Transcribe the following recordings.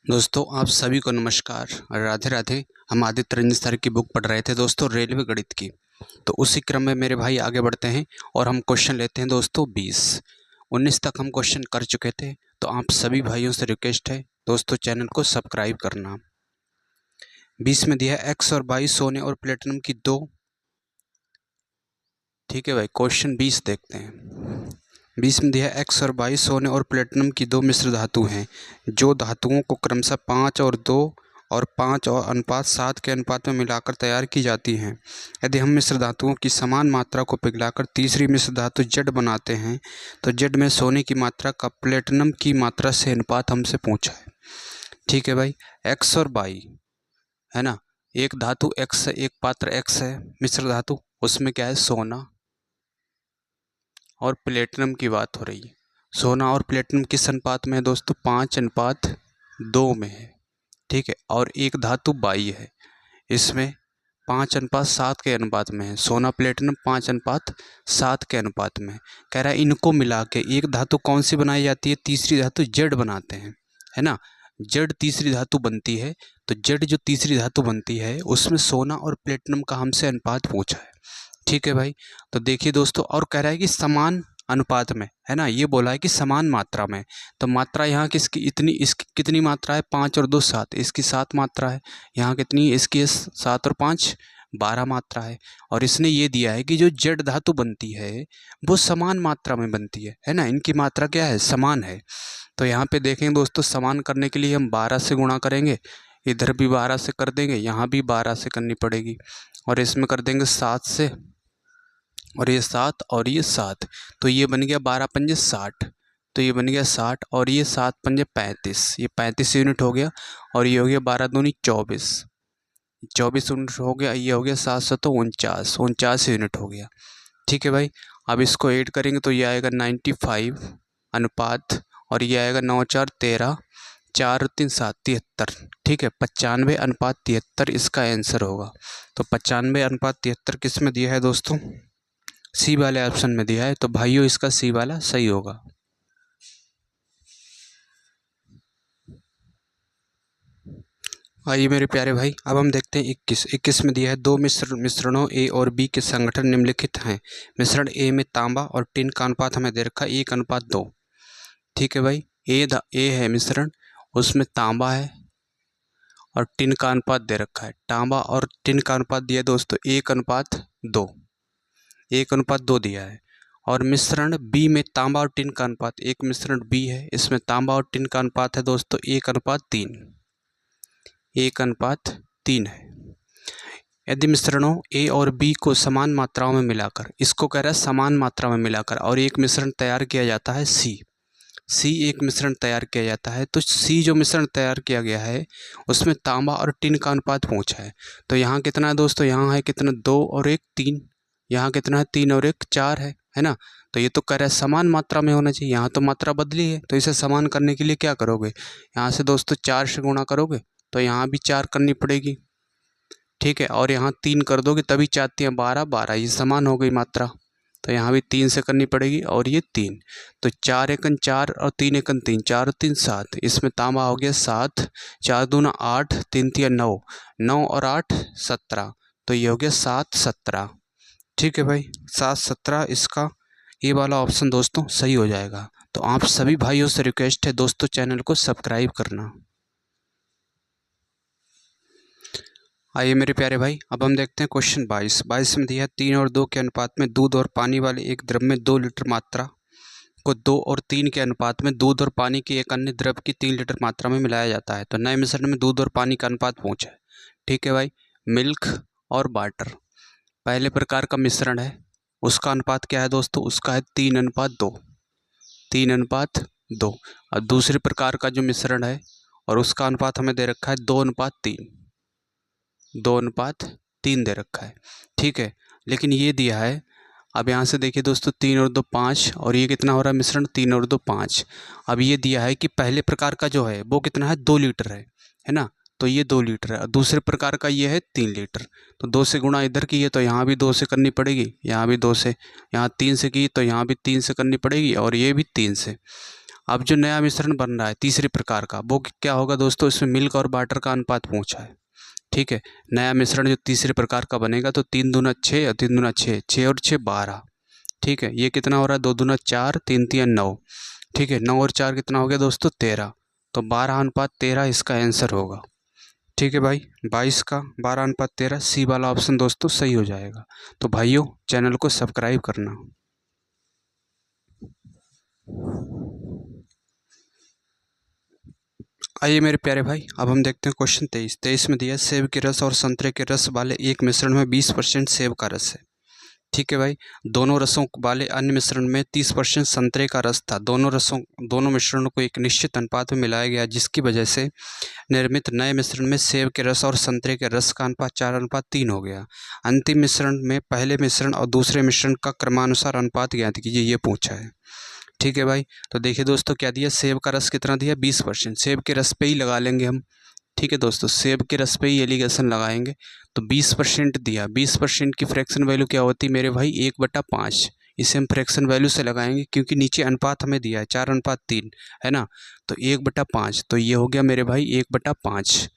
दोस्तों आप सभी को नमस्कार। राधे राधे। हम आदित्य रंजन सर की बुक पढ़ रहे थे दोस्तों, रेलवे गणित की। तो उसी क्रम में मेरे भाई आगे बढ़ते हैं और हम क्वेश्चन लेते हैं दोस्तों 20-19 तक हम क्वेश्चन कर चुके थे। तो आप सभी भाइयों से रिक्वेस्ट है दोस्तों, चैनल को सब्सक्राइब करना। 20 में दिया है एक्स और 22 सोने और प्लेटिनम की दो। ठीक है भाई, क्वेश्चन 20 देखते हैं। 20 में दिया है एक्स और 22 सोने और प्लेटिनम की दो मिश्र धातु हैं, जो धातुओं को क्रमशः 5 और 2 और 5 और अनुपात 7 के अनुपात में मिलाकर तैयार की जाती हैं। यदि हम मिश्र धातुओं की समान मात्रा को पिघलाकर तीसरी मिश्र धातु जेड बनाते हैं, तो जेड में सोने की मात्रा का प्लेटिनम की मात्रा से अनुपात हमसे पूछा है। ठीक है भाई, एक्स और 22 है ना, एक धातु एक्स है, एक पात्र एक्स है मिश्र धातु, उसमें क्या है सोना और प्लेटिनम की बात हो रही है। सोना और प्लेटिनम किस अनुपात में है दोस्तों? 5:2 में है। ठीक है, और एक धातु 22 है, इसमें 5:7 के अनुपात में है। सोना प्लेटिनम 5:7 के अनुपात में है। कह रहा है इनको मिला के एक धातु कौन सी बनाई जाती है? तीसरी धातु जेड बनाते हैं, है ना। जेड तीसरी धातु बनती है, तो जेड जो तीसरी धातु बनती है उसमें सोना और प्लेटिनम का हमसे अनुपात पूछा है। ठीक है भाई, तो देखिए दोस्तों, और कह रहा है कि समान अनुपात में, है ना, ये बोला है कि समान मात्रा में। तो मात्रा यहाँ किसकी इतनी, इसकी कितनी मात्रा है? 5 और 2 7, इसकी 7 मात्रा है। यहाँ कितनी, इसकी 7 और 5 12 मात्रा है। और इसने ये दिया है कि जो जेड धातु बनती है वो समान मात्रा में बनती है ना, इनकी मात्रा क्या है? समान है। तो यहाँ पे देखेंगे दोस्तों, समान करने के लिए हम 12 से गुणा करेंगे, इधर भी 12 से कर देंगे, यहाँ भी 12 से करनी पड़ेगी, और इसमें कर देंगे 7 से, और ये 7 और ये 7, तो ये बन गया 12×5 60, तो ये बन गया 60, और ये 7×5 35, ये 35 यूनिट हो गया, और ये हो गया 12×2 24, 24 यूनिट हो गया। ये हो गया 749, 49 यूनिट हो गया। ठीक है भाई, अब इसको ऐड करेंगे तो ये आएगा 95 अनुपात, और ये आएगा 9 4 13, 4 3 7 73। ठीक है, 95:73 इसका आंसर होगा। तो 95:73 किस में दिया है दोस्तों? सी वाले ऑप्शन में दिया है, तो भाइयों इसका सी वाला सही होगा। आइए मेरे प्यारे भाई, अब हम देखते हैं 21 में दिया है दो मिश्रणों ए और बी के संगठन निम्नलिखित हैं। मिश्रण ए में तांबा और टिन का अनुपात हमें दे रखा है 1:2। ठीक है भाई, ए है मिश्रण, उसमें तांबा है और टिन का अनुपात दे रखा है। तांबा और टिन का अनुपात दिया दोस्तों 1:2, 1:2 दिया है। और मिश्रण बी में तांबा और टिन का अनुपात, एक मिश्रण बी है, इसमें तांबा और टिन का अनुपात है दोस्तों 1:3, 1:3 है। यदि मिश्रणों ए और बी को समान मात्राओं में मिलाकर, इसको कह रहा है समान मात्रा में मिलाकर, और एक मिश्रण तैयार किया जाता है सी एक मिश्रण तैयार किया जाता है, तो सी जो मिश्रण तैयार किया गया है उसमें तांबा और टिन का अनुपात पूछा है। तो यहाँ कितना है दोस्तों? यहाँ है कितना? 2 और 1 3, यहाँ कितना है? 3 और 1 4 है ना। तो ये तो कह रहा है समान मात्रा में होना चाहिए, यहाँ तो मात्रा बदली है, तो इसे समान करने के लिए क्या करोगे? यहाँ से दोस्तों 4 से गुणा करोगे, तो यहाँ भी 4 करनी पड़ेगी। ठीक है, और यहाँ 3 कर दोगे, तभी 4 3 12, 12 ये समान हो गई मात्रा, तो यहाँ भी 3 से करनी पड़ेगी, और ये 3, तो 4 एकन 4 और 3 एकन 3, 4 और 3 7, इसमें तांबा हो गया 7, 4 दूना 8, 3 3 9, 9 और 8 17, तो ये हो गया 7 17। ठीक है भाई, 7 17 इसका ये वाला ऑप्शन दोस्तों सही हो जाएगा। तो आप सभी भाइयों से रिक्वेस्ट है दोस्तों, चैनल को सब्सक्राइब करना। आइए मेरे प्यारे भाई, अब हम देखते हैं क्वेश्चन 22 में दिया है 3 और 2 के अनुपात में दूध और पानी वाले एक द्रव में 2 लीटर मात्रा को 2 और 3 के अनुपात में दूध और पानी की एक अन्य द्रव की 3 लीटर मात्रा में मिलाया जाता है। तो नए मिश्रण में दूध और पानी का अनुपात पूछा है। ठीक है भाई, मिल्क और वाटर पहले प्रकार का मिश्रण है, उसका अनुपात क्या है दोस्तों? उसका है 3:2, 3:2। और दूसरे प्रकार का जो मिश्रण है और उसका अनुपात हमें दे रखा है 2:3, 2:3 दे रखा है। ठीक है, लेकिन ये दिया है, अब यहाँ से देखिए दोस्तों 3 और 2 5, और ये कितना हो रहा है मिश्रण? 3 और 2 5। अब ये दिया है कि पहले प्रकार का जो है वो कितना है? 2 लीटर है ना, तो ये 2 लीटर है, और दूसरे प्रकार का ये है 3 लीटर। तो 2 से गुणा इधर की है, तो यहाँ भी 2 से करनी पड़ेगी, यहाँ भी 2 से, यहाँ 3 से की तो यहाँ भी 3 से करनी पड़ेगी, और ये भी 3 से। अब जो नया मिश्रण बन रहा है तीसरे प्रकार का, वो क्या होगा दोस्तों, इसमें मिल्क और वाटर का अनुपात पूछा है। ठीक है, नया मिश्रण जो तीसरे प्रकार का बनेगा तो 3 दूना 6 और 3 दूना 6, 6 और 6 12। ठीक है, ये कितना हो रहा है, 2 दूना 4, 3 3 9। ठीक है, 9 और 4 कितना हो गया दोस्तों, 13। तो 12:13 इसका आंसर होगा। ठीक है भाई, 22 का 12:13, सी वाला ऑप्शन दोस्तों सही हो जाएगा। तो भाइयों चैनल को सब्सक्राइब करना। आइए मेरे प्यारे भाई, अब हम देखते हैं क्वेश्चन 23 में दिया सेब के रस और संतरे के रस वाले एक मिश्रण में 20% सेब का रस है। ठीक है भाई, दोनों रसों वाले अन्य मिश्रण में 30% संतरे का रस था। दोनों मिश्रणों को एक निश्चित अनुपात में मिलाया गया, जिसकी वजह से निर्मित नए मिश्रण में सेब के रस और संतरे के रस का अनुपात 4:3 हो गया। अंतिम मिश्रण में पहले मिश्रण और दूसरे मिश्रण का क्रमानुसार अनुपात ज्ञात कीजिए, ये पूछा है। ठीक है भाई, तो देखिए दोस्तों क्या दिया, सेब का रस कितना दिया, 20%। सेब के रस पे ही लगा लेंगे हम। ठीक है दोस्तों, सेब के रस पे ही एलिगेशन लगाएंगे। तो 20% दिया, 20% की फ्रैक्शन वैल्यू क्या होती है मेरे भाई, 1/5। इसे हम फ्रैक्शन वैल्यू से लगाएंगे क्योंकि नीचे अनुपात हमें दिया है 4:3, है ना। तो 1/5, तो ये हो गया मेरे भाई 1/5।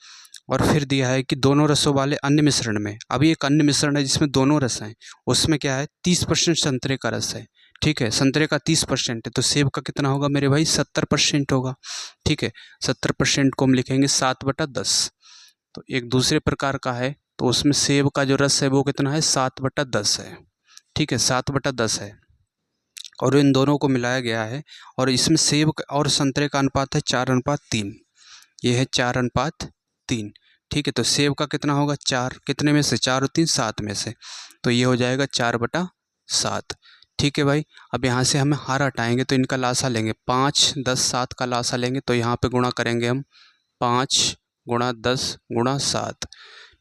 और फिर दिया है कि दोनों रसों वाले अन्य मिश्रण में, अभी एक अन्य मिश्रण है जिसमें दोनों रस हैं, उसमें क्या है 30% संतरे का रस है। ठीक है, संतरे का 30% है, तो सेब का कितना होगा मेरे भाई, 70% होगा। ठीक है, 70% को हम लिखेंगे 7/10। तो एक दूसरे प्रकार का है, तो उसमें सेब का जो रस है वो कितना है, 7/10 है। ठीक है, 7/10 है, और इन दोनों को मिलाया गया है, और इसमें सेब और संतरे का अनुपात है 4:3। ये है 4:3। ठीक है, तो सेब का कितना होगा, 4 कितने में से, 4 और 3 7 में से, तो ये हो जाएगा 4/7। ठीक है भाई, अब यहाँ से हमें हार हटाएंगे तो इनका लासा लेंगे, 5 10 7 का लासा लेंगे, तो यहाँ पे गुणा करेंगे हम 5 × 10 × 7।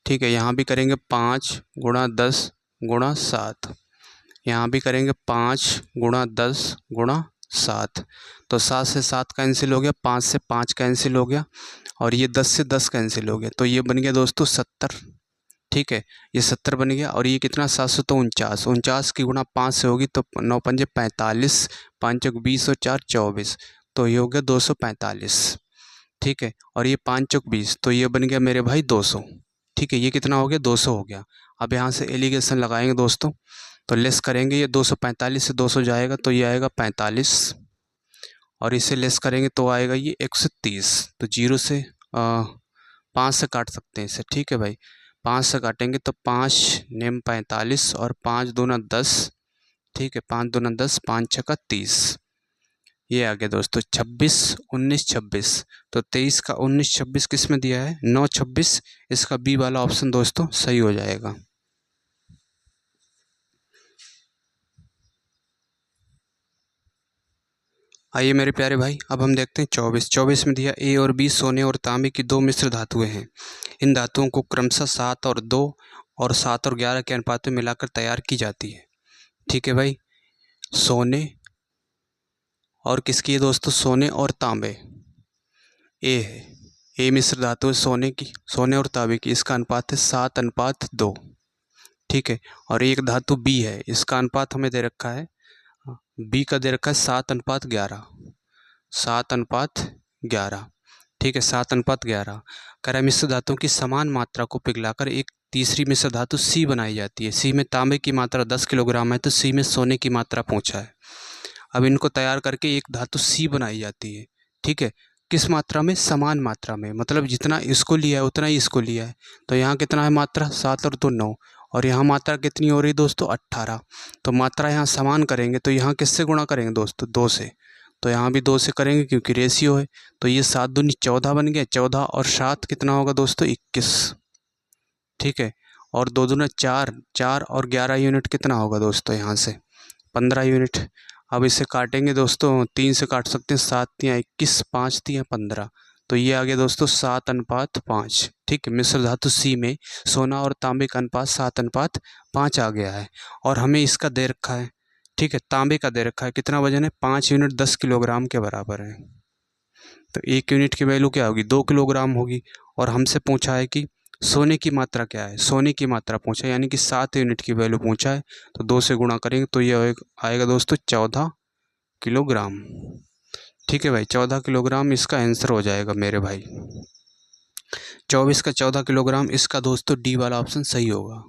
ठीक है, यहाँ भी करेंगे 5 × 10 × 7, यहाँ भी करेंगे 5 × 10 × 7। तो 7 से 7 कैंसिल हो गया, 5 से 5 कैंसिल हो गया, और ये 10 से 10 कैंसिल हो गया, तो ये बन गया दोस्तों 70। ठीक है, ये 70 बन गया, और ये कितना 700, तो 49 की गुणा 5 से होगी, तो 9 पंजे 45, 5 चौक 20 और 4 24, तो ये हो गया 245। ठीक है, और ये 5 चौक 20, तो ये बन गया मेरे भाई 200। ठीक है, ये कितना हो गया, 200 हो गया। अब यहाँ से एलिगेशन लगाएंगे दोस्तों, तो लेस करेंगे, ये 245 से 200 जाएगा, तो ये आएगा 45, और इसे लेस करेंगे तो आएगा ये 130। तो 0 से 5 से काट सकते हैं इसे। ठीक है भाई, 5 से काटेंगे तो 5 नेम 45 और 5 दूना 10। ठीक है, 5 दूना 10, 5 छक्का 30। ये आ गया दोस्तों 26 19 26। तो 23 का 19 26 किस में दिया है, 9 26। इसका बी वाला ऑप्शन दोस्तों सही हो जाएगा। आइए मेरे प्यारे भाई, अब हम देखते हैं 24 में दिया ए और बी सोने और तांबे की दो मिश्र धातुएं हैं। इन धातुओं को क्रमशः 7 और 2 और 7 और 11 के अनुपात में मिलाकर तैयार की जाती है। ठीक है भाई, सोने और किसकी है दोस्तों, सोने और तांबे। ए है, ए मिश्र धातु है सोने की, सोने और तांबे की, इसका अनुपात है 7:2। ठीक है, और एक धातु बी है, इसका अनुपात हमें दे रखा है, बी का दे रखा है 7:11। 7:11। ठीक है, 7:11। कह रहा है मिश्र धातुओं की समान मात्रा को पिघलाकर एक तीसरी मिश्र धातु सी बनाई जाती है। सी में तांबे की मात्रा 10 किलोग्राम है, तो सी में सोने की मात्रा पूछा है। अब इनको तैयार करके एक धातु सी बनाई जाती है। ठीक है, किस मात्रा में, समान मात्रा में, मतलब जितना इसको लिया है उतना ही इसको लिया है। तो यहाँ कितना है मात्रा, 7 और 2 9, और यहाँ मात्रा कितनी हो रही है दोस्तों, 18। तो मात्रा यहाँ समान करेंगे तो यहाँ किससे गुणा करेंगे दोस्तों, 2 से। तो यहाँ भी 2 से करेंगे क्योंकि रेशियो है। तो ये 7 दूनी 14 बन गया, 14 और 7 कितना होगा दोस्तों, 21। ठीक है, और 2 दूना 4, 4 और 11 यूनिट कितना होगा दोस्तों, यहाँ से 15 यूनिट। अब इसे काटेंगे दोस्तों, 3 से काट सकते हैं, 7 तियाँ 21, 5 तियाँ 15। तो ये आ गया दोस्तों 7:5। ठीक है, मिश्र धातु सी में सोना और तांबे का अनुपात 7:5 आ गया है, और हमें इसका दे रखा है। ठीक है, तांबे का दे रखा है, कितना वजन है, 5 यूनिट 10 किलोग्राम के बराबर है। तो 1 यूनिट की वैल्यू क्या होगी, 2 किलोग्राम होगी। और हमसे पूछा है कि सोने की मात्रा क्या है, सोने की मात्रा पूछा है, यानी कि 7 यूनिट की वैल्यू पूछा है। तो 2 से गुणा करेंगे तो ये आएगा दोस्तों 14 किलोग्राम। ठीक है भाई, 14 किलोग्राम इसका आंसर हो जाएगा मेरे भाई। 24 का 14 किलोग्राम, इसका दोस्तों डी वाला ऑप्शन सही होगा।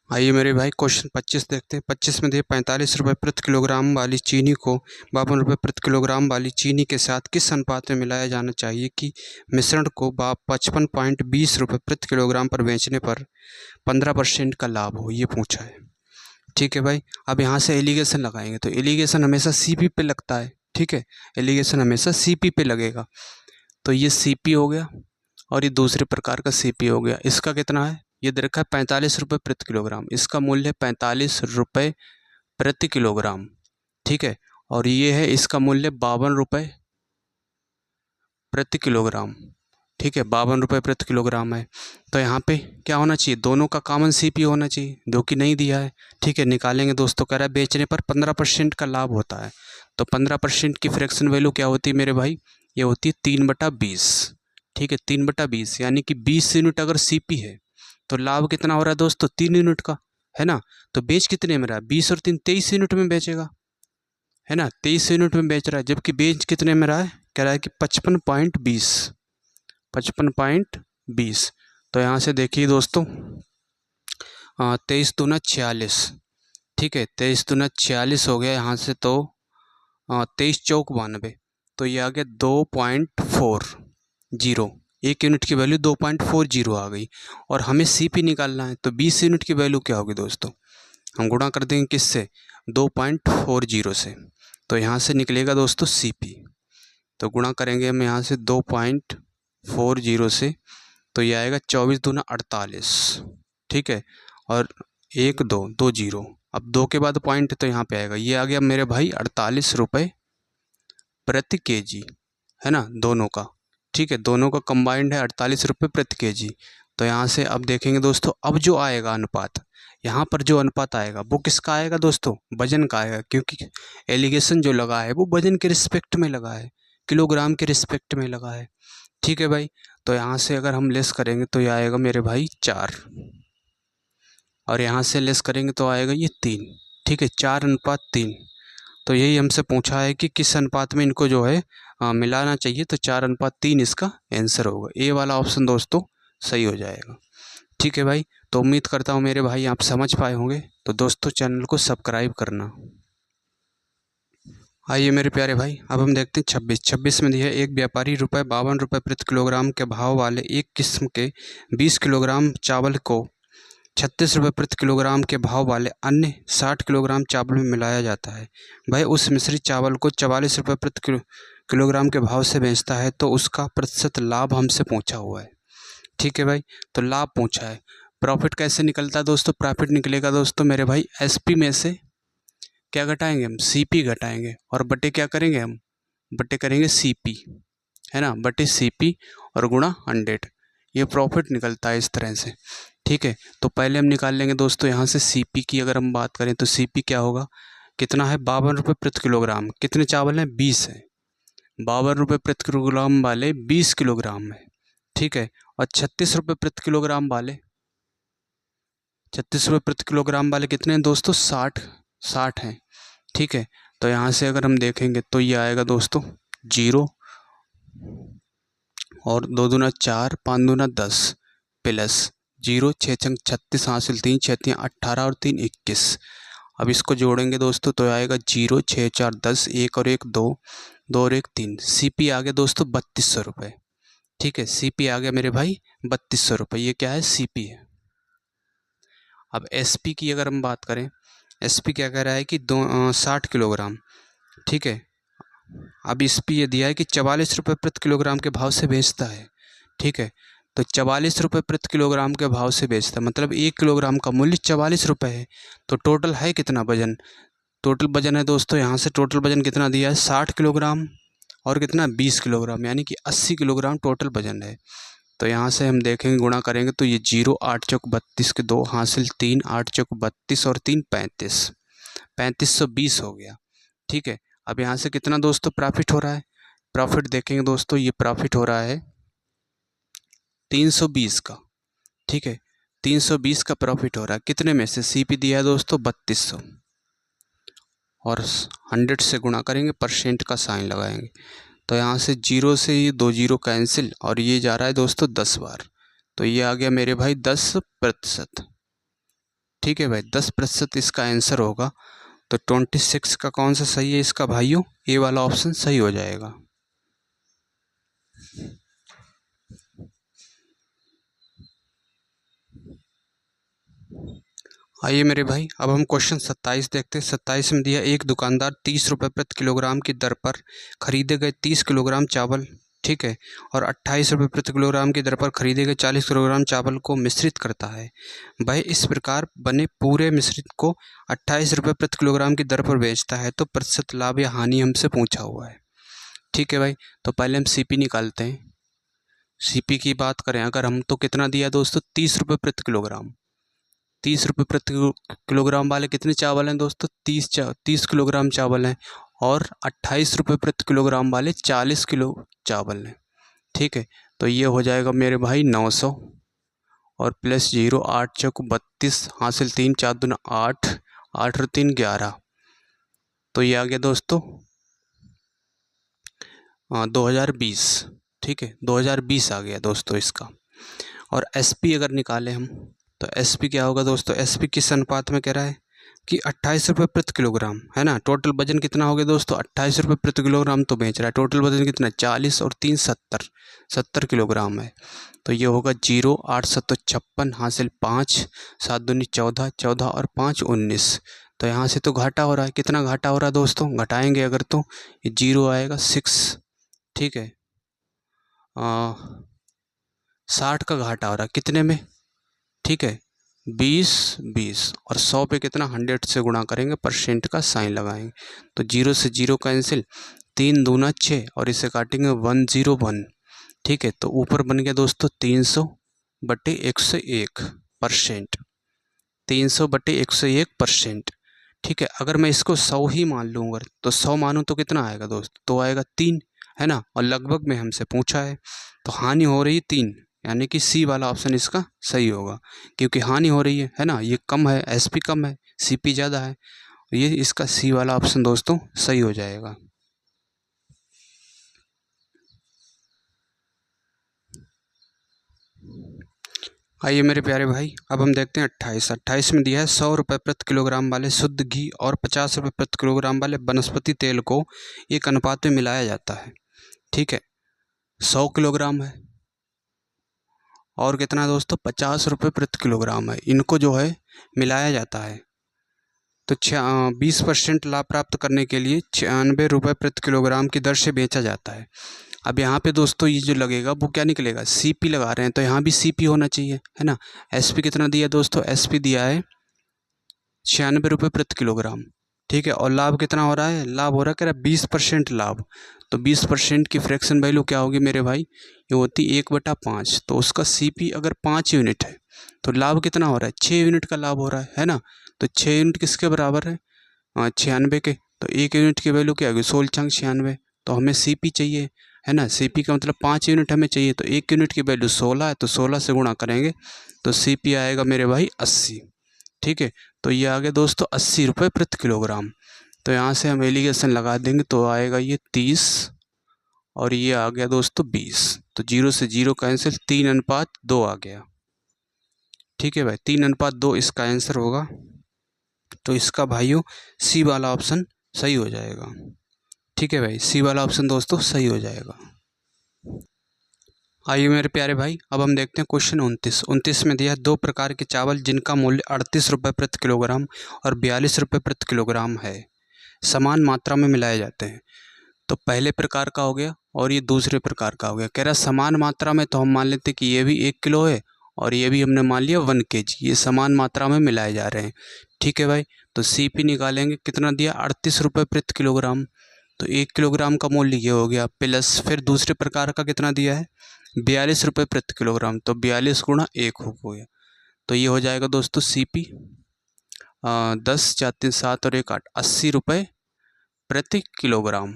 आइए मेरे भाई क्वेश्चन 25 देखते हैं। 25 में दिए 45 रुपये प्रति किलोग्राम वाली चीनी को 52 रुपये प्रति किलोग्राम वाली चीनी के साथ किस अनुपात में मिलाया जाना चाहिए कि मिश्रण को 55.20 रुपये प्रति किलोग्राम पर बेचने पर 15% का लाभ हो, ये पूछा है। ठीक है भाई, अब यहाँ से एलिगेशन लगाएंगे तो एलिगेशन हमेशा सीपी पे लगता है। ठीक है, एलिगेशन हमेशा सीपी पे लगेगा। तो ये सीपी हो गया और ये दूसरे प्रकार का सीपी हो गया। इसका कितना है, ये दे रखा है 45 रुपये प्रति किलोग्राम, इसका मूल्य है 45 रुपये प्रति किलोग्राम। ठीक है, और ये है इसका मूल्य 52 रुपये प्रति किलोग्राम। ठीक है, 52 रुपये प्रति किलोग्राम है। तो यहाँ पे क्या होना चाहिए, दोनों का कॉमन सीपी होना चाहिए, जो कि नहीं दिया है। ठीक है, निकालेंगे दोस्तों। कह रहा है बेचने पर 15% का लाभ होता है। तो 15% की फ्रैक्शन वैल्यू क्या होती है मेरे भाई, ये होती है 3/20। ठीक है, 3/20 यानी कि 20 यूनिट अगर सीपी है तो लाभ कितना हो रहा है दोस्तों, 3 यूनिट का, है ना। तो बेच कितने में रहा है, 20 और 3 23 यूनिट में बेचेगा, है ना। 23 यूनिट में बेच रहा है, जबकि बेच कितने में रहा है, कह रहा है कि 55.20। तो यहाँ से देखिए दोस्तों, 23 दूना 46। ठीक है, 23 दूना 46 हो गया यहाँ से। तो 23 चौक 92, तो ये आ गया 2.40। एक यूनिट की वैल्यू 2.40 आ गई। और हमें सीपी निकालना है, तो 20 यूनिट की वैल्यू क्या होगी दोस्तों, हम गुणा कर देंगे किससे, 2.40 से। तो यहाँ से निकलेगा दोस्तों सीपी। तो गुणा करेंगे हम यहाँ से 2.40 से, तो ये आएगा 24 दूना 48। ठीक है, और 1 2 2 0, अब 2 के बाद पॉइंट तो यहाँ पे आएगा, ये आ गया मेरे भाई 48 रुपये प्रति केजी, है ना, दोनों का। ठीक है, दोनों का कंबाइंड है 48 रुपये प्रति केजी। तो यहाँ से अब देखेंगे दोस्तों, अब जो आएगा अनुपात, यहाँ पर जो अनुपात आएगा वो किसका आएगा दोस्तों, वजन का आएगा, क्योंकि एलिगेशन जो लगा है वो वजन के रिस्पेक्ट में लगा है, किलोग्राम के रिस्पेक्ट में लगा है। ठीक है भाई, तो यहाँ से अगर हम लेस करेंगे तो ये आएगा मेरे भाई 4, और यहाँ से लेस करेंगे तो आएगा ये 3। ठीक है, 4:3। तो यही हमसे पूछा है कि किस अनुपात में इनको जो है मिलाना चाहिए, तो 4:3 इसका आंसर होगा। ए वाला ऑप्शन दोस्तों सही हो जाएगा। ठीक है भाई, तो उम्मीद करता हूँ मेरे भाई आप समझ पाए होंगे। तो दोस्तों चैनल को सब्सक्राइब करना। आइए मेरे प्यारे भाई, अब हम देखते हैं 26 में दिया है, एक व्यापारी 52 रुपये प्रति किलोग्राम के भाव वाले एक किस्म के 20 किलोग्राम चावल को 36 रुपये प्रति किलोग्राम के भाव वाले अन्य 60 किलोग्राम चावल में मिलाया जाता है। भाई उस मिश्रित चावल को 44 रुपये प्रति किलोग्राम के भाव से बेचता है, तो उसका प्रतिशत लाभ हमसे पूछा हुआ है। ठीक है भाई, तो लाभ पूछा है। प्रॉफिट कैसे निकलता है दोस्तों, प्रॉफिट निकलेगा दोस्तों मेरे भाई एसपी में से क्या घटाएंगे हम, सीपी घटाएंगे, और बटे क्या करेंगे हम, बटे करेंगे सीपी, है ना, बटे सीपी और गुणा 100। ये प्रॉफिट निकलता है इस तरह से। ठीक है, तो पहले हम निकाल लेंगे दोस्तों यहाँ से सीपी की अगर हम बात करें तो सीपी क्या होगा, कितना है 52 रुपये प्रति किलोग्राम, कितने चावल हैं 20 है, 52 रुपये प्रति किलोग्राम वाले 20 किलोग्राम है। ठीक है, और 36 रुपये प्रति किलोग्राम वाले, 36 रुपये प्रति किलोग्राम वाले कितने हैं दोस्तों, 60 हैं। ठीक है, तो यहाँ से अगर हम देखेंगे तो ये आएगा दोस्तों 0, और 2 दूना 4, 5 दूना 10 प्लस 0, 6 छंग 36 हासिल 3, 6 3 18 और 3 21। अब इसको जोड़ेंगे दोस्तों तो आएगा 0 6 4 10, 1 और 1 2, 2 और 1 3। सीपी आ गया दोस्तों 3200 रुपये। ठीक है, सीपी आ गया मेरे भाई 3200 रुपये, ये क्या है सीपी है। अब एसपी की अगर हम बात करें, एसपी क्या कह रहा है कि 60 किलोग्राम। ठीक है, अब इस पे ये दिया है कि 44 रुपये प्रति किलोग्राम के भाव से बेचता है। ठीक है, तो 44 रुपये प्रति किलोग्राम के भाव से बेचता है, मतलब 1 किलोग्राम का मूल्य 44 रुपये है। तो टोटल है कितना वजन, टोटल वजन है दोस्तों यहाँ से टोटल वजन कितना दिया है 60 किलोग्राम और कितना 20 किलोग्राम, यानी कि 80 किलोग्राम टोटल वजन है। तो यहाँ से हम देखेंगे गुणा करेंगे तो ये 0 8 चौक 32 के 2 हासिल 3, 8 चौक 32 और 3 35, 3520 हो गया। ठीक है, अब यहाँ से कितना दोस्तों प्रॉफिट हो रहा है, प्रॉफिट देखेंगे दोस्तों, ये प्रॉफिट हो रहा है 320 का। ठीक है, 320 का प्रॉफिट हो रहा है, कितने में से, सीपी दिया है दोस्तों 3200। और 100 से गुणा करेंगे, परसेंट का साइन लगाएंगे। तो यहाँ से 0 से ये 2 जीरो कैंसिल और ये जा रहा है दोस्तों 10 बार। तो ये आ गया मेरे भाई 10%। ठीक है भाई, 10% इसका आंसर होगा। तो 26 का कौन सा सही है इसका भाइयों? ए वाला ऑप्शन सही हो जाएगा। आइए मेरे भाई, अब हम क्वेश्चन 27 देखते हैं। 27 में दिया, एक दुकानदार 30 रुपये प्रति किलोग्राम की दर पर खरीदे गए 30 किलोग्राम चावल, ठीक है, और 28 रुपये प्रति किलोग्राम की दर पर खरीदे गए 40 किलोग्राम चावल को मिश्रित करता है। वह इस प्रकार बने पूरे मिश्रित को 28 रुपये प्रति किलोग्राम की दर पर बेचता है, तो प्रतिशत लाभ या हानि हमसे पूछा हुआ है। ठीक है भाई, तो पहले हम सीपी निकालते हैं। सीपी की बात करें अगर हम, तो कितना दिया दोस्तों? 30 रुपये प्रति किलोग्राम। 30 रुपये प्रति किलोग्राम वाले कितने चावल हैं दोस्तों? 30 किलोग्राम चावल हैं। और 28 रुपये प्रति किलोग्राम वाले 40 किलो चावल हैं। ठीक है, तो ये हो जाएगा मेरे भाई 900 और प्लस 0, 8 चौक 32, हासिल 3, 4 दूना 8, 8 और 3 11। तो ये आ गया दोस्तों 2020। ठीक है, 2020 आ गया दोस्तों इसका। और एसपी अगर निकालें हम, तो एसपी क्या होगा दोस्तों? एसपी किस अनुपात में कह रहा है कि 28 रुपये प्रति किलोग्राम, है ना। टोटल वजन कितना हो गया दोस्तों? 28 रुपये प्रति किलोग्राम तो बेच रहा है। टोटल वजन कितना? 40 और 3 70 किलोग्राम है। तो ये होगा 0, 8 7 56, हासिल 5, 7 दूनी 14, 14 और 5 19। तो यहाँ से तो घाटा हो रहा है। कितना घाटा हो रहा है दोस्तों? घटाएंगे अगर तो ये 0 आएगा 6। ठीक है, 60 का घाटा हो रहा है कितने में? ठीक है, 20 और 100 पे कितना? 100 से गुणा करेंगे, परसेंट का साइन लगाएंगे। तो 0 से 0 कैंसिल, 3 दूना 6 और इसे काटेंगे 101। ठीक है, तो ऊपर बन गया दोस्तों 300/101%। 300/101%। ठीक है, अगर मैं इसको 100 ही मान लूँ अगर, तो 100 मानूँ तो कितना आएगा दोस्तों? तो आएगा 3, है ना। और लगभग में हमसे पूछा है, तो हानि हो रही है 3, यानी कि सी वाला ऑप्शन इसका सही होगा। क्योंकि हानि हो रही है ना, ये कम है, एसपी कम है, सीपी ज़्यादा है, ये इसका सी वाला ऑप्शन दोस्तों सही हो जाएगा। आइए मेरे प्यारे भाई, अब हम देखते हैं 28 में दिया है 100 रुपये प्रति किलोग्राम वाले शुद्ध घी और 50 रुपये प्रति किलोग्राम वाले वनस्पति तेल को एक अनुपात में मिलाया जाता है। ठीक है, 100 किलोग्राम है और कितना दोस्तों? 50 रुपये प्रति किलोग्राम है। इनको जो है मिलाया जाता है। तो 20% लाभ प्राप्त करने के लिए 96 रुपये प्रति किलोग्राम की दर से बेचा जाता है। अब यहाँ पे दोस्तों ये जो लगेगा वो क्या निकलेगा? सीपी लगा रहे हैं, तो यहाँ भी सीपी होना चाहिए, है ना। एसपी कितना दिया दोस्तों? एसपी दिया है 96 रुपये प्रति किलोग्राम। ठीक है, और लाभ कितना हो रहा है? लाभ हो रहा है कह रहा 20% लाभ। तो 20% की फ्रैक्शन वैल्यू क्या होगी मेरे भाई? ये होती 1/5। तो उसका सीपी अगर 5 यूनिट है तो लाभ कितना हो रहा है? 6 यूनिट का लाभ हो रहा है ना। तो 6 यूनिट किसके बराबर है? 96 के। तो 1 यूनिट की वैल्यू क्या होगी? 16×96। तो हमें सीपी चाहिए, है ना। सीपी का मतलब 5 यूनिट हमें चाहिए। तो 1 यूनिट की वैल्यू 16 है, तो 16 से गुणा करेंगे तो सीपी आएगा मेरे भाई 80। ठीक है, तो ये आ गया दोस्तों 80 रुपये प्रति किलोग्राम। तो यहाँ से हम एलिगेशन लगा देंगे तो आएगा ये 30 और ये आ गया दोस्तों 20। तो 0 से 0 कैंसिल, 3:2 आ गया। ठीक है भाई, 3:2 इसका आंसर होगा। तो इसका भाइयों सी वाला ऑप्शन सही हो जाएगा। ठीक है भाई, सी वाला ऑप्शन दोस्तों सही हो जाएगा। आइए मेरे प्यारे भाई, अब हम देखते हैं क्वेश्चन 29 में दिया है 2 प्रकार के चावल जिनका मूल्य 38 रुपये प्रति किलोग्राम और 42 रुपये प्रति किलोग्राम है, समान मात्रा में मिलाए जाते हैं। तो पहले प्रकार का हो गया और ये दूसरे प्रकार का हो गया। कह रहा समान मात्रा में, तो हम मान लेते हैं कि ये भी 1 किलो है और ये भी हमने मान लिया 1 kg। ये समान मात्रा में मिलाए जा रहे हैं। ठीक है भाई, तो सीपी निकालेंगे। कितना दिया? 38 रुपये प्रति किलोग्राम। तो 1 किलोग्राम का मूल्य ये हो गया, प्लस फिर दूसरे प्रकार का कितना दिया है? 42 रुपये प्रति किलोग्राम। तो 42 गुणा 1 हो गया। तो ये हो जाएगा दोस्तों सीपी 10 4 3 7 और 1 8, 80 रुपये प्रति किलोग्राम।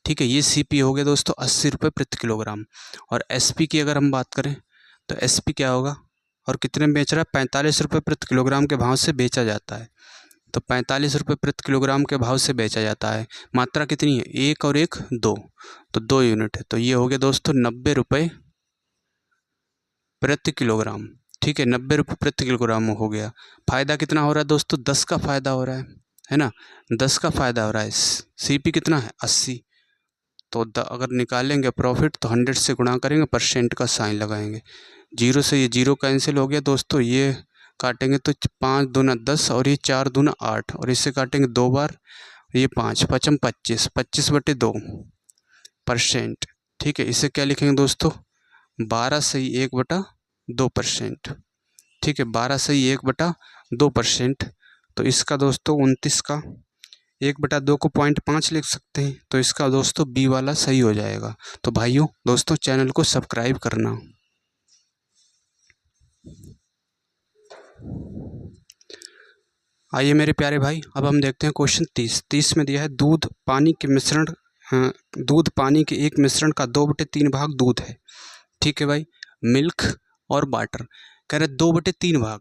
ठीक है, ये सीपी हो गया दोस्तों 80 रुपये प्रति किलोग्राम। और एसपी की अगर हम बात करें तो एसपी क्या होगा और कितने में बेच रहा है? 45 रुपये प्रति किलोग्राम के भाव से बेचा जाता है। तो 45 रुपये प्रति किलोग्राम के भाव से बेचा जाता है। मात्रा कितनी है, 1 और 1 2, तो 2 यूनिट है। तो ये हो गया दोस्तों 90 रुपये प्रति किलोग्राम। ठीक है, 90 रुपये प्रति किलोग्राम हो गया। फ़ायदा कितना हो रहा है दोस्तों, 10 का फ़ायदा हो रहा है ना, 10 का फ़ायदा हो रहा है। सीपी कितना है, 80। तो अगर निकालेंगे प्रॉफिट तो 100 से गुणा करेंगे, परसेंट का साइन लगाएंगे। 0 से ये 0 कैंसिल हो गया दोस्तों, ये काटेंगे तो 5 दूना 10 और ये 4 दूना 8, और इससे काटेंगे 2 बार, ये 5 5 25, 25/2%। ठीक है, इसे क्या लिखेंगे दोस्तों, 12/1/2%। ठीक है, 12/1/2%। तो इसका दोस्तों 29 का 1/2 को 0.5 लिख सकते हैं। तो इसका दोस्तों बी वाला सही हो जाएगा। तो भाइयों दोस्तों चैनल को सब्सक्राइब करना। आइए मेरे प्यारे भाई, अब हम देखते हैं क्वेश्चन 30 में दिया है दूध पानी के मिश्रण, दूध पानी के एक मिश्रण का 2/3 भाग दूध है। ठीक है भाई, मिल्क और वाटर, कह रहे 2/3 भाग।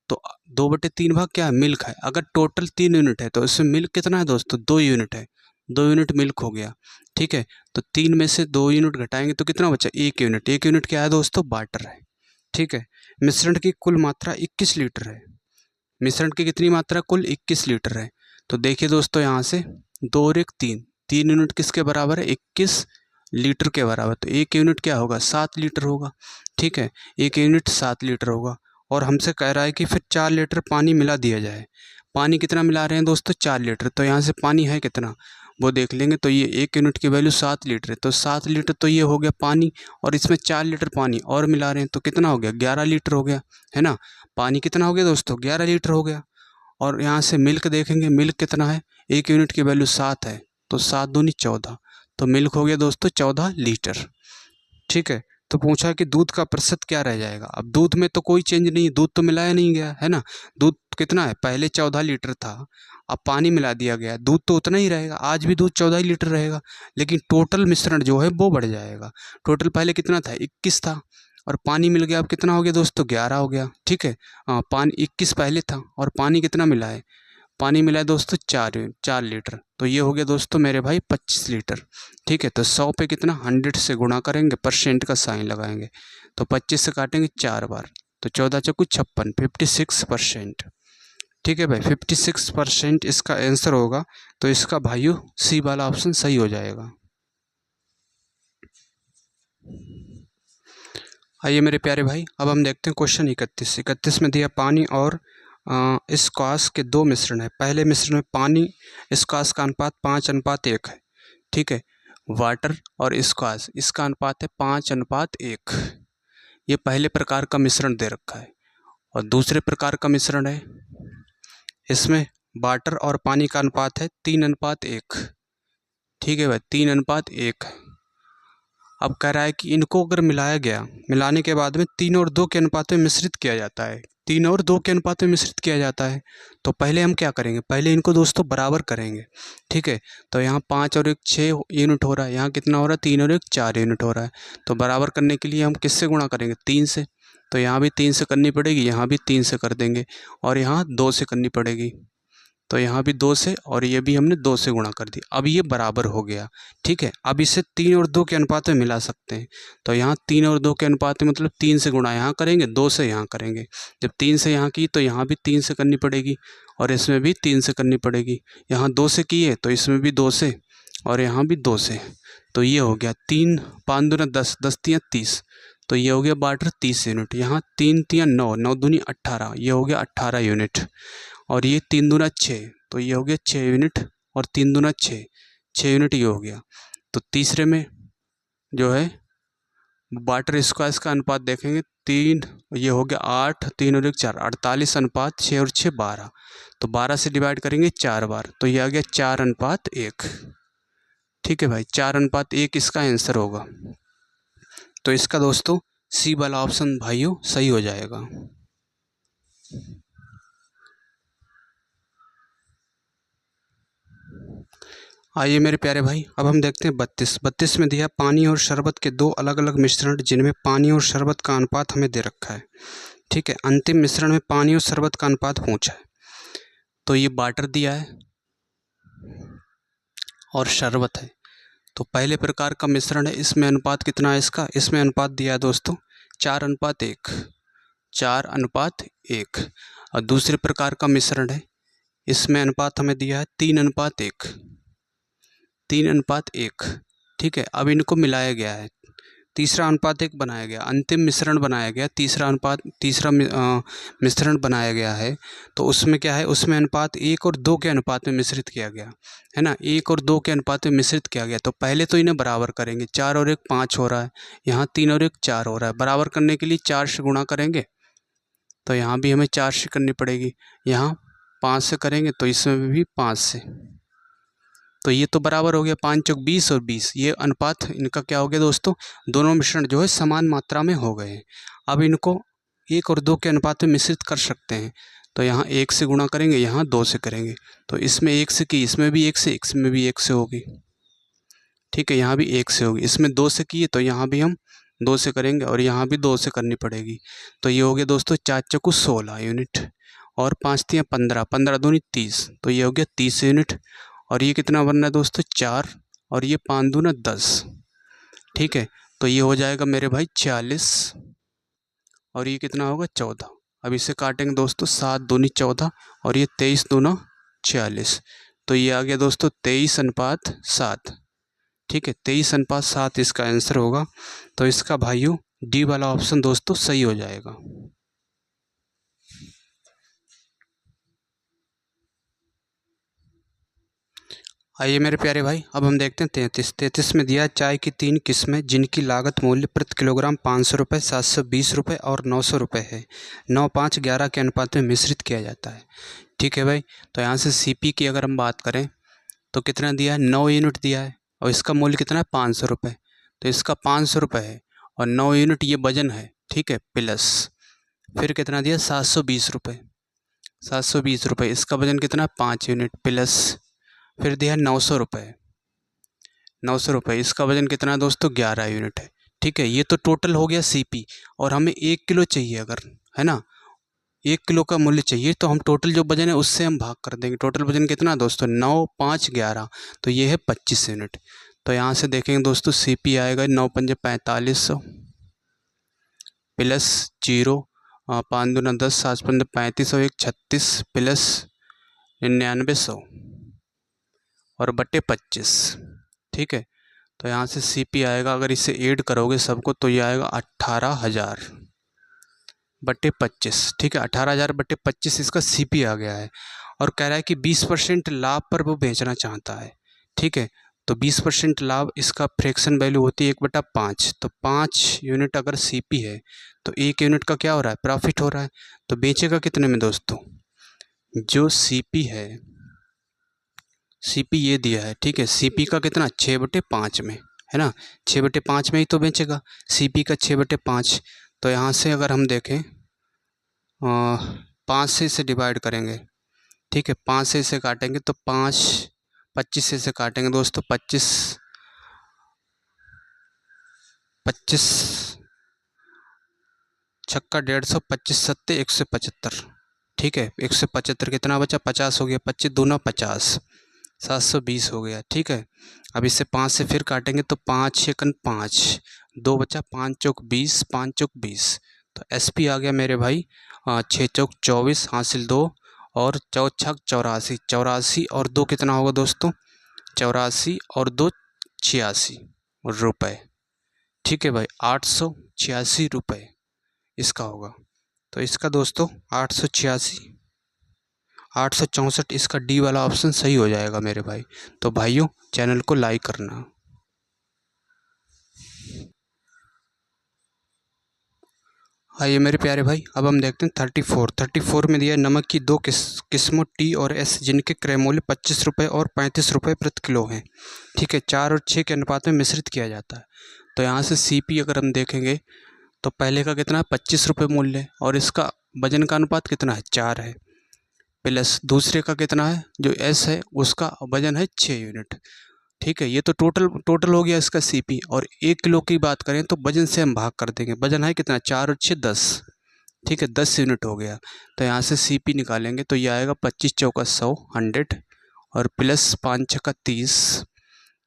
तो 2/3 भाग क्या है, मिल्क है। अगर टोटल 3 यूनिट है तो इसमें मिल्क कितना है दोस्तों, 2 यूनिट है, 2 यूनिट मिल्क हो गया। ठीक है, तो 3 में से 2 यूनिट घटाएंगे तो कितना बचा, 1 यूनिट। 1 यूनिट क्या है दोस्तों, वाटर है। ठीक है, मिश्रण की कुल मात्रा 21 लीटर है। मिश्रण की कितनी मात्रा, कुल 21 लीटर है। तो देखिए दोस्तों यहाँ से 2 और 1 3, 3 यूनिट किसके बराबर है, 21 लीटर के बराबर। तो 1 यूनिट क्या होगा, 7 लीटर होगा। ठीक है, 1 यूनिट 7 लीटर होगा। और हमसे कह रहा है कि फिर 4 लीटर पानी मिला दिया जाए। पानी कितना मिला रहे हैं दोस्तों, 4 लीटर। तो यहाँ से पानी है कितना वो देख लेंगे। तो ये 1 यूनिट की वैल्यू 7 लीटर है, तो 7 लीटर तो ये हो गया पानी, और इसमें 4 लीटर पानी और मिला रहे हैं तो कितना हो गया, 11 लीटर हो गया, है ना। पानी कितना हो गया दोस्तों, 11 लीटर हो गया। और यहाँ से मिल्क देखेंगे, मिल्क कितना है, 1 यूनिट की वैल्यू 7 है, तो 7 दूनी 14, तो मिल्क हो गया दोस्तों 14 लीटर। ठीक है, तो पूछा कि दूध का प्रतिशत क्या रह जाएगा। अब दूध में तो कोई चेंज नहीं, दूध तो मिलाया नहीं गया है ना। दूध कितना है, पहले 14 लीटर था, अब पानी मिला दिया गया, दूध तो उतना ही रहेगा, आज भी दूध 14 लीटर रहेगा, लेकिन टोटल मिश्रण जो है वो बढ़ जाएगा। टोटल पहले कितना था, 21 था, और पानी मिल गया, अब कितना हो गया दोस्तों, 11 हो गया। ठीक है, हाँ, पानी 21 पहले था और पानी कितना मिला है, पानी मिला है दोस्तों 4 लीटर। तो ये हो गया दोस्तों मेरे भाई 25 लीटर। ठीक है, तो 100 पे कितना, 100 से गुणा करेंगे, परसेंट का साइन लगाएंगे, तो 25 से काटेंगे 4 बार, तो 14 चौको 56, 56%। ठीक है भाई, 56% इसका आंसर होगा। तो इसका भाइयों सी वाला ऑप्शन सही हो जाएगा। आइए मेरे प्यारे भाई, अब हम देखते हैं क्वेश्चन 31 में दिया पानी और स्क्वाश के 2 मिश्रण है। पहले मिश्रण में पानी स्क्वाश का अनुपात 5:1 है। ठीक है, वाटर और स्क्वाश इसका अनुपात है 5:1। ये पहले प्रकार का मिश्रण दे रखा है। और दूसरे प्रकार का मिश्रण है, इसमें वाटर और पानी का अनुपात है 3:1। ठीक है भाई, 3:1 है। अब कह रहा है कि इनको अगर मिलाया गया, मिलाने के बाद में 3 और 2 के अनुपात में मिश्रित किया जाता है, 3 और 2 के अनुपात में मिश्रित किया जाता है। तो पहले हम क्या करेंगे, पहले इनको दोस्तों बराबर करेंगे। ठीक है, तो यहाँ 5 और 1 6 यूनिट हो रहा है, यहाँ कितना हो रहा है, 3 और 1 4 यूनिट हो रहा है। तो बराबर करने के लिए हम किससे गुणा करेंगे, 3 से। तो यहाँ भी 3 से करनी पड़ेगी, यहाँ भी 3 से कर देंगे, और यहाँ 2 से करनी पड़ेगी। तो यहाँ भी 2 से, और ये भी हमने 2 से गुणा कर दिया। अब ये बराबर हो गया। ठीक है, अब इसे 3 और 2 के अनुपात में मिला सकते हैं। तो यहाँ 3 और 2 के अनुपात में मतलब 3 से गुणा यहाँ करेंगे, 2 से यहाँ करेंगे। जब 3 से यहाँ की तो यहाँ भी 3 से करनी पड़ेगी, और इसमें भी 3 से करनी पड़ेगी। यहाँ 2 से की है तो इसमें भी 2 से, और यहाँ भी 2 से। तो ये हो गया 3 5 दूना 10, 10 तियाँ 30। तो ये हो गया वाटर 30 यूनिट। यहाँ 3 तियाँ 9, 9 दूनी 18, ये हो गया 18 यूनिट। और ये 3 दूना 6, तो ये हो गया 6 यूनिट, और 3 दूना 6, 6 यूनिट ये हो गया। तो तीसरे में जो है वाटर स्क्वाश का अनुपात देखेंगे, 3 ये हो गया 8, 3 और 1 4, 48:6 और 6 12। तो 12 से डिवाइड करेंगे 4 बार, तो ये आ गया 4:1। ठीक है भाई, 4:1 इसका आंसर होगा। तो इसका दोस्तों सी वाला ऑप्शन भाइयों सही हो जाएगा। आइए मेरे प्यारे भाई, अब हम देखते हैं 32 में दिया पानी और शरबत के 2 अलग अलग मिश्रण जिनमें पानी और शरबत का अनुपात हमें दे रखा है। ठीक है, अंतिम मिश्रण में पानी और शरबत का अनुपात पूछा है। तो ये वाटर दिया है और शरबत है। तो पहले प्रकार का मिश्रण है, इसमें अनुपात कितना है इसका, इसमें अनुपात दिया है दोस्तों 4:1, 4:1। और दूसरे प्रकार का मिश्रण है, इसमें अनुपात हमें दिया है 3:1, 3:1। ठीक है, अब इनको मिलाया गया है, तीसरा अनुपात 1 बनाया गया, अंतिम मिश्रण बनाया गया, तीसरा मिश्रण बनाया गया है। तो उसमें क्या है, उसमें अनुपात 1 और 2 के अनुपात में मिश्रित किया गया है ना, 1 और 2 के अनुपात में मिश्रित किया गया। तो पहले तो इन्हें बराबर करेंगे, 4 और 1 5 हो रहा है, यहाँ 3 और 1 4 हो रहा है। बराबर करने के लिए 4 से गुणा करेंगे, तो यहाँ भी हमें 4 से करनी पड़ेगी, यहाँ 5 से करेंगे तो इसमें भी 5 से। तो ये तो बराबर हो गया, 5 चौक 20 और 20, ये अनुपात इनका क्या हो गया दोस्तों, दोनों मिश्रण जो है समान मात्रा में हो गए हैं। अब इनको 1 और 2 के अनुपात में मिश्रित कर सकते हैं। तो यहाँ 1 से गुणा करेंगे, यहाँ 2 से करेंगे, तो इसमें 1 से की, इसमें भी 1 से, इसमें भी 1 से होगी। ठीक है, यहाँ भी 1 से होगी, इसमें 2 से की तो यहाँ भी हम 2 से करेंगे और यहाँ भी 2 से करनी पड़ेगी। तो ये हो गया दोस्तों 4 चौकू 16 यूनिट और 5 तियाँ 15, 15 दूनी 30, तो ये हो गया 30 यूनिट। और ये कितना बनना है दोस्तों 4, और ये 5 दूना 10। ठीक है, तो ये हो जाएगा मेरे भाई 40, और ये कितना होगा 14। अब इसे काटेंगे दोस्तों, 7 दूनी 14 और ये 23 दूना 46, तो ये आ गया दोस्तों 23:7। ठीक है, 23:7 इसका आंसर होगा। तो इसका भाइयों डी वाला ऑप्शन दोस्तों सही हो जाएगा। आइए मेरे प्यारे भाई, अब हम देखते हैं 33 में दिया है चाय की 3 किस्में जिनकी लागत मूल्य प्रति किलोग्राम 500 रुपये, 720 रुपये और 900 रुपये है, 9, 5, 11 के अनुपात में मिश्रित किया जाता है। ठीक है भाई, तो यहाँ से सीपी की अगर हम बात करें तो कितना दिया है, 9 यूनिट दिया है और इसका मूल्य कितना है 500 रुपये, तो इसका 500 रुपये है और 9 यूनिट ये वजन है। ठीक है, प्लस फिर कितना दिया 720 रुपये, 720 रुपये, इसका वजन कितना 5 यूनिट, प्लस फिर दिया 900 रुपये, 900 रुपये, इसका वजन कितना है दोस्तों 11 यूनिट है। ठीक है, ये तो टोटल हो गया सीपी, और हमें 1 किलो चाहिए अगर, है ना, 1 किलो का मूल्य चाहिए, तो हम टोटल जो वजन है उससे हम भाग कर देंगे। टोटल वजन कितना दोस्तों 9, 5, 11, तो ये है 25 यूनिट। तो यहाँ से देखेंगे दोस्तों सीपी आएगा 9 पंजे 4500 प्लस 0, 5 दूना 10, 7 पंजे 3500, 1 36 प्लस 9900 और बटे 25। ठीक है, तो यहाँ से सीपी आएगा, अगर इसे ऐड करोगे सबको तो ये आएगा 18,000 बटे 25। ठीक है, 18,000 बटे 25 इसका सीपी आ गया है, और कह रहा है कि 20% लाभ पर वो बेचना चाहता है। ठीक है, तो 20% लाभ, इसका फ्रैक्शन वैल्यू होती है 1/5, तो 5 यूनिट अगर सीपी है तो 1 यूनिट का क्या हो रहा है, प्रॉफिट हो रहा है। तो बेचेगा कितने में दोस्तों, जो सीपी है, सीपी ये दिया है। ठीक है, सीपी का कितना 6/5 में, है ना, 6/5 में ही तो बेचेगा, सीपी का 6/5। तो यहाँ से अगर हम देखें 5 से इसे डिवाइड करेंगे। ठीक है, 5 से इसे काटेंगे तो 5, 25 से इसे काटेंगे दोस्तों, 25, 25 छक्का 150, 25 सत्ते 175। ठीक है, 175 कितना बचा, 50 हो गया, 25 दूना 50, 720 हो गया। ठीक है, अब इसे 5 से फिर काटेंगे तो 5 छेकन 5, 2 बचा, 5 चौक 20, 5 चौक 20, तो एसपी आ गया मेरे भाई 6 चौक 24 हासिल 2, और 4 छक 84, 84 और 2 कितना होगा दोस्तों, 84 और 2 86 रुपये। ठीक है भाई, 886 रुपये इसका होगा। तो इसका दोस्तों 886, 864, इसका डी वाला ऑप्शन सही हो जाएगा मेरे भाई। तो भाइयों चैनल को लाइक करना। आइए मेरे प्यारे भाई, अब हम देखते हैं 34 में दिया है नमक की 2 किस्मों टी और एस जिनके क्रय मूल्य 25 रुपये और 35 रुपये प्रति किलो हैं। ठीक है, 4 और 6 के अनुपात में मिश्रित किया जाता है। तो यहाँ से सीपी अगर हम देखेंगे तो पहले का कितना है 25 रुपये मूल्य, और इसका वजन का अनुपात कितना है 4 है, प्लस दूसरे का कितना है जो एस है उसका वजन है 6 यूनिट। ठीक है, ये तो टोटल हो गया इसका सीपी, और 1 किलो की बात करें तो वजन से हम भाग कर देंगे, वजन है कितना 4 और 6 10, ठीक है, 10 यूनिट हो गया। तो यहाँ से CP निकालेंगे तो ये आएगा 25 चौका 100 100 और प्लस 5 छक्का 30,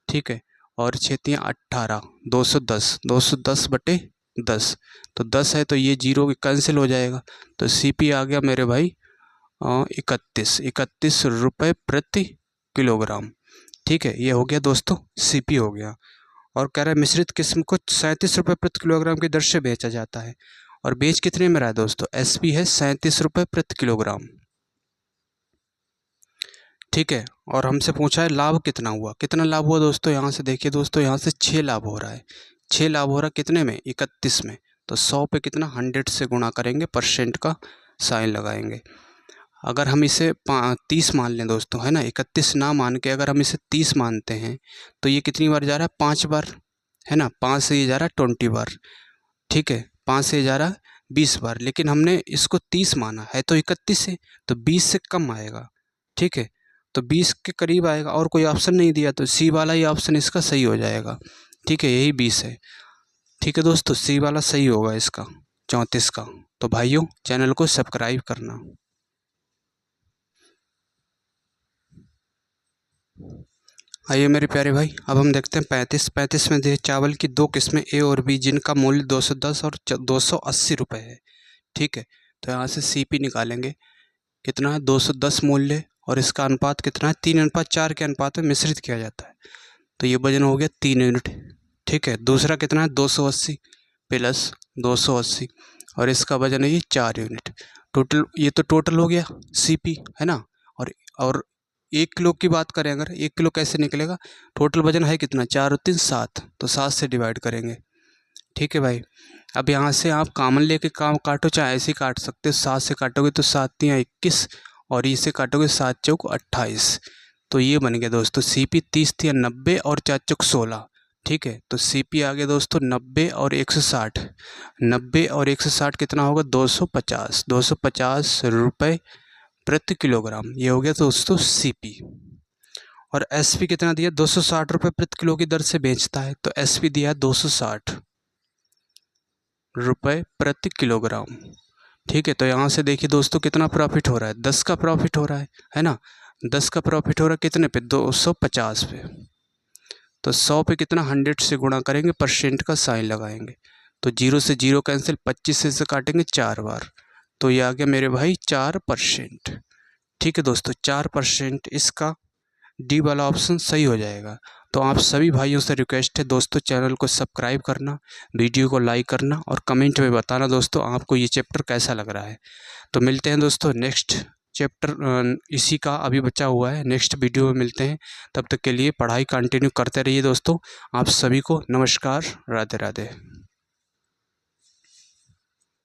ठीक है, और 6 तियाँ 18 210 210 बटे 10, तो 10 है तो ये जीरो कैंसिल हो जाएगा। तो CP आ गया मेरे भाई 31 रुपये प्रति किलोग्राम। ठीक है, ये हो गया दोस्तों, CP हो गया। और कह रहा है मिश्रित किस्म को 37 रुपये प्रति किलोग्राम की दर से बेचा जाता है। और बेच कितने में रहा है दोस्तों? SP है 37 रुपये प्रति किलोग्राम। ठीक है, और हमसे पूछा है लाभ कितना हुआ। कितना लाभ हुआ दोस्तों? यहाँ से देखिए दोस्तों, यहाँ से 6 लाभ हो रहा है। 6 लाभ हो रहा है कितने में? 31 में। तो 100 पे कितना 100 से गुणा करेंगे, परसेंट का साइन लगाएंगे। अगर हम इसे 30 मान लें दोस्तों, है ना, 31 ना मान के अगर हम इसे 30 मानते हैं तो ये कितनी बार जा रहा है? 5 बार, है ना। 5 से ये जा रहा है 20 बार, ठीक है। 5 से ये जा रहा है 20 बार, लेकिन हमने इसको 30 माना है तो 31 से, तो 20 से कम आएगा, ठीक है। तो 20 के करीब आएगा और कोई ऑप्शन नहीं दिया, तो C वाला ही ऑप्शन इसका सही हो जाएगा, ठीक है, यही 20 है। ठीक है दोस्तों, C वाला सही होगा इसका, 34 का। तो भाइयों, चैनल को सब्सक्राइब करना। आइए मेरे प्यारे भाई, अब हम देखते हैं 35 में दे चावल की 2 किस्में A और B जिनका मूल्य 210 और 280 रुपये है, ठीक है। तो यहाँ से CP निकालेंगे, कितना है? 210 मूल्य और इसका अनुपात कितना है? 3:4 के अनुपात में मिश्रित किया जाता है। तो ये वजन हो गया 3 यूनिट, ठीक है। दूसरा कितना है? 280 प्लस 280 और इसका वजन है ये 4 यूनिट। टोटल, ये तो टोटल हो गया CP, है ना। और 1 किलो की बात करें अगर, 1 किलो कैसे निकलेगा? टोटल वजन है कितना? 4 और 3 7, तो 7 से डिवाइड करेंगे, ठीक है भाई। अब यहाँ से आप कॉमन लेके काम काटो, चाहे ऐसे ही काट सकते हो। 7 से काटोगे तो 7 तियाँ 21 और इसे काटोगे 7 चौक 28। तो ये बन गया दोस्तों CP 30 तियाँ 90 और 4 चौक 16, ठीक है। तो CP आ गया दोस्तों 90 और 160, 90 और 160 कितना होगा? 250 रुपये प्रति किलोग्राम। ये हो गया दोस्तों CP। और SP कितना दिया? 260 रुपये प्रति किलो की दर से बेचता है, तो SP दिया 260 रुपये प्रति किलोग्राम, ठीक है। तो यहाँ से देखिए दोस्तों कितना प्रॉफिट हो रहा है? 10 का प्रॉफिट हो रहा है ना। 10 का प्रॉफिट हो रहा है कितने पे? 250 पे। तो 100 पे कितना? 100 से गुणा करेंगे, परसेंट का साइन लगाएंगे। तो 0 से 0 कैंसिल, 25 से काटेंगे 4 बार, तो ये आ गया मेरे भाई 4%, ठीक है दोस्तों। 4% इसका D वाला ऑप्शन सही हो जाएगा। तो आप सभी भाइयों से रिक्वेस्ट है दोस्तों, चैनल को सब्सक्राइब करना, वीडियो को लाइक करना और कमेंट में बताना दोस्तों आपको ये चैप्टर कैसा लग रहा है। तो मिलते हैं दोस्तों नेक्स्ट चैप्टर, इसी का अभी बचा हुआ है, नेक्स्ट वीडियो में मिलते हैं। तब तक के लिए पढ़ाई कंटिन्यू करते रहिए दोस्तों। आप सभी को नमस्कार, राधे राधे।